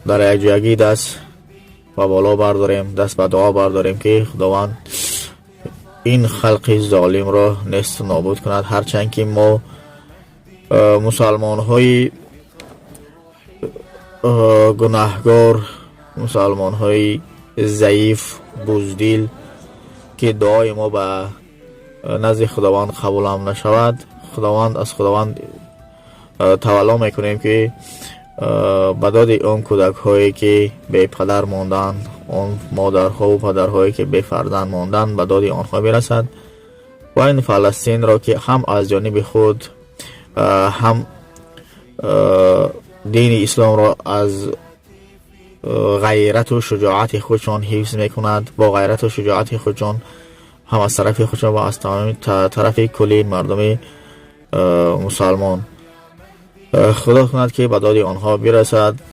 در یک جایگی دست و بالا برداریم، دست به دعا برداریم که خداوند این خلق ظالم را نیست نابود کند. هرچند که ما مسلمان های گناهگار، مسلمان های ضعیف بزدل که دعای ما به نزد خداوند قبول هم نشود، از خداوند تولا میکنیم که به داد اون کودک هایی که بی پدر ماندن، اون مادرها و پدرهایی که بی فرزند ماندن، به داد آنها برسد و این فلسطین را که هم از جانب خود هم دین اسلام را از غیرت و شجاعت خودشان حفظ میکند، با غیرت و شجاعت خودشان هم از طرف خودشان و از طرف کلی مردم مسلمان. خدا کند که به داد آنها برسد.